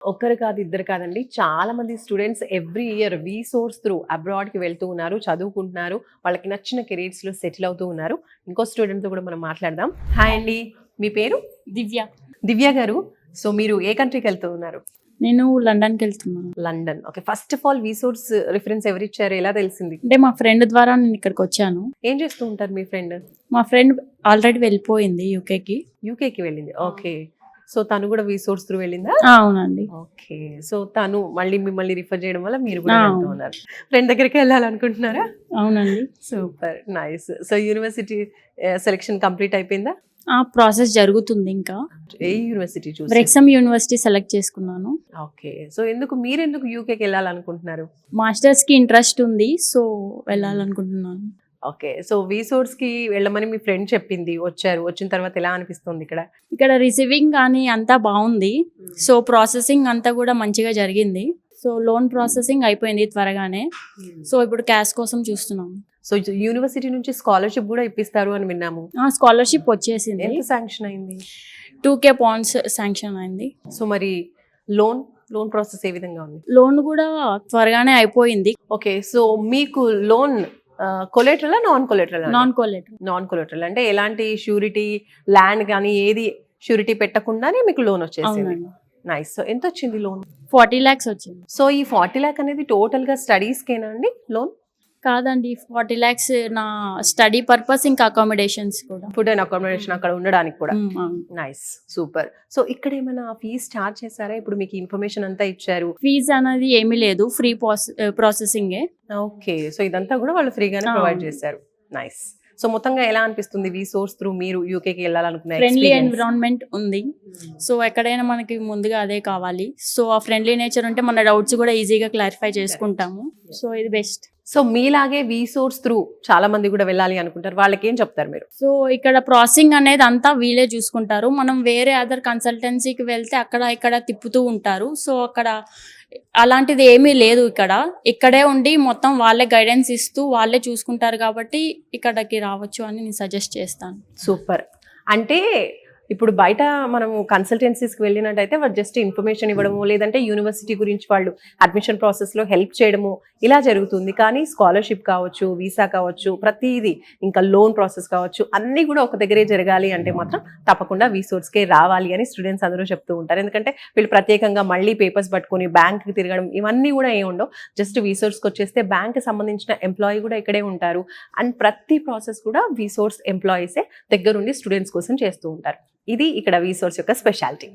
ఒక్కరు కాదు, ఇద్దరు కాదండి. చాలా మంది స్టూడెంట్స్ ఎవ్రీ ఇయర్ వీసోర్స్ త్రూ అబ్రాడ్‌కి వెళ్తూ ఉన్నారు, చదువుకుంటున్నారు. వాళ్ళకి నచ్చిన కెరీర్స్‌లో సెటిల్ అవుతూ ఉన్నారు. ఇంకో స్టూడెంట్‌తో కూడా మనం మాట్లాడదాం. హాయ్ అండి. మీ పేరు? దివ్య. దివ్య గారు. సో మీరు ఏ కంట్రీకి వెళ్తూ ఉన్నారు? నేను లండన్‌కి వెళ్తున్నాను. London. Okay. First of all వీసోర్స్ reference ఎవరిచ్చారు? ఎలా తెలిసింది? అంటే మా ఫ్రెండ్ ద్వారా నేను ఇక్కడికి వచ్చాను. ఏం చేస్తూ ఉంటారు మీ ఫ్రెండ్? మా ఫ్రెండ్ ఆల్రెడీ వెళ్ళిపోయింది యూకేకి. యూకేకి వెళ్ళింది. ఓకే. సో తను కూడా వీసోర్స్ త్రూ వెళ్ళిందా? అవునండి. ఓకే. సో తను మళ్ళీ మిమ్మల్ని రిఫర్ చేయడం వల్ల మీరు కూడా ఆ. వెళ్తూ ఉన్నారు. ఫ్రెండ్ దగ్గరికి వెళ్ళాలనుకుంటున్నారా? అవునండి. Super nice. So university selection complete అయిపోయిందా? ఆ ప్రాసెస్ జరుగుతుంది ఇంకా. ఏ యూనివర్సిటీ చూసి? బ్రెక్సమ్ యూనివర్సిటీ సెలెక్ట్ చేసుకున్నాను. ఓకే. సో మీరెందుకు యూకేకి వెళ్ళాలనుకుంటున్నారు? మాస్టర్స్ కి ఇంట్రెస్ట్ ఉంది, సో వెళ్ళాలనుకుంటున్నాను. ఓకే. సో వీసోర్స్ కి వెళ్ళమని మీ ఫ్రెండ్ చెప్పింది, వచ్చారు. వచ్చిన తర్వాత ఎలా అనిపిస్తుంది ఇక్కడ? ఇక్కడ రిసీవింగ్ కానీ అంతా బాగుంది. సో ప్రాసెసింగ్ అంతా కూడా మంచిగా జరిగింది. సో లోన్ ప్రాసెసింగ్ అయిపోయింది త్వరగానే. సో ఇప్పుడు క్యాష్ కోసం చూస్తున్నాం. సో యూనివర్సిటీ నుంచి స్కాలర్షిప్ కూడా ఇప్పిస్తారు అని విన్నాము. స్కాలర్షిప్ వచ్చేసింది. ఎంత శాంక్షన్ అయింది? 2K పాయింట్స్ శాంక్షన్ అయింది. సో మరి లోన్ ప్రాసెస్ ఏ విధంగా ఉంది? లోన్ కూడా త్వరగానే అయిపోయింది. ఓకే. సో మీకు లోన్ కొలేటరలా non collateral? Non collateral. Non collateral అంటే ఎలాంటి షూరిటీ, ల్యాండ్ కానీ ఏది షూరిటీ పెట్టకుండానే మీకు లోన్ వచ్చేసింది. అవునండి. నైస్. సో ఎంత వచ్చింది లోన్? 40 lakhs వచ్చింది. సో ఈ 40 lakh అనేది టోటల్ గా స్టడీస్ కేనా అండి లోన్? కాదండి, 40 lakhs నా స్టడీ పర్పస్ ఇంకా అకామిడేషన్స్ కూడా. ఫుడ్ అండ్ అకామిడేషన్ అక్కడ ఉండడానికి కూడా. అవును. నైస్. సూపర్. సో ఇక్కడ ఏమైనా ఫీజ్ చార్జ్ చేశారా? ఇప్పుడు మీకు ఇన్ఫర్మేషన్ అంతా ఇచ్చారు. ఫీజ్ అనేది ఏమీ లేదు, ఫ్రీ ప్రాసెసింగే. ఓకే. సో ఇదంతా కూడా వాళ్ళు ఫ్రీగానే ప్రొవైడ్ చేశారు. నైస్. సో మొత్తంగా ఎలా అనిపిస్తుంది వీసోర్స్ త్రూ మీరు యూకేకి వెళ్ళాలనుకున్న ఫ్రెండ్లీ ఎక్స్‌పీరియన్స్? ఎన్విరాన్మెంట్ ఉంది. సో ఎక్కడైనా మనకి ముందుగా అదే కావాలి. సో ఆ ఫ్రెండ్లీ నేచర్ ఉంటే మన డౌట్స్ కూడా ఈజీగా క్లారిఫై చేసుకుంటాము. సో ఇది బెస్ట్. సో మీలాగే వీసోర్స్ త్రూ చాలా మంది కూడా వెళ్ళాలి అనుకుంటారు. వాళ్ళకి ఏం చెప్తారు మీరు? సో ఇక్కడ ప్రాసెసింగ్ అనేది అంతా వీళ్ళే చూసుకుంటారు. మనం వేరే అదర్ కన్సల్టెన్సీకి వెళ్తే అక్కడ ఇక్కడ తిప్పుతూ ఉంటారు. సో అక్కడ అలాంటిది ఏమీ లేదు. ఇక్కడే ఉండి మొత్తం వాళ్ళే గైడెన్స్ ఇస్తూ వాళ్ళే చూసుకుంటారు కాబట్టి ఇక్కడికి రావచ్చు అని నేను సజెస్ట్ చేస్తాను. సూపర్. అంటే ఇప్పుడు బయట మనము కన్సల్టెన్సీస్కి వెళ్ళినట్టయితే వాళ్ళు జస్ట్ ఇన్ఫర్మేషన్ ఇవ్వడము, లేదంటే యూనివర్సిటీ గురించి వాళ్ళు అడ్మిషన్ ప్రాసెస్లో హెల్ప్ చేయడము ఇలా జరుగుతుంది. కానీ స్కాలర్షిప్ కావచ్చు, వీసా కావచ్చు, ప్రతిదీ ఇంకా లోన్ ప్రాసెస్ కావచ్చు, అన్నీ కూడా ఒక దగ్గరే జరగాలి అంటే మాత్రం తప్పకుండా వీసోర్స్కే రావాలి అని స్టూడెంట్స్ అందరూ చెప్తూ ఉంటారు. ఎందుకంటే వీళ్ళు ప్రత్యేకంగా మళ్ళీ పేపర్స్ పట్టుకొని బ్యాంక్కి తిరగడం ఇవన్నీ కూడా ఏమి ఉండవు. జస్ట్ వీసోర్స్కి వచ్చేస్తే బ్యాంక్కి సంబంధించిన ఎంప్లాయీ కూడా ఇక్కడే ఉంటారు. అండ్ ప్రతి ప్రాసెస్ కూడా వీసోర్స్ ఎంప్లాయీసే దగ్గరుండి స్టూడెంట్స్ కోసం చేస్తూ ఉంటారు. ఇది ఇక్కడ వీసోర్స్ యొక్క స్పెషాలిటీ.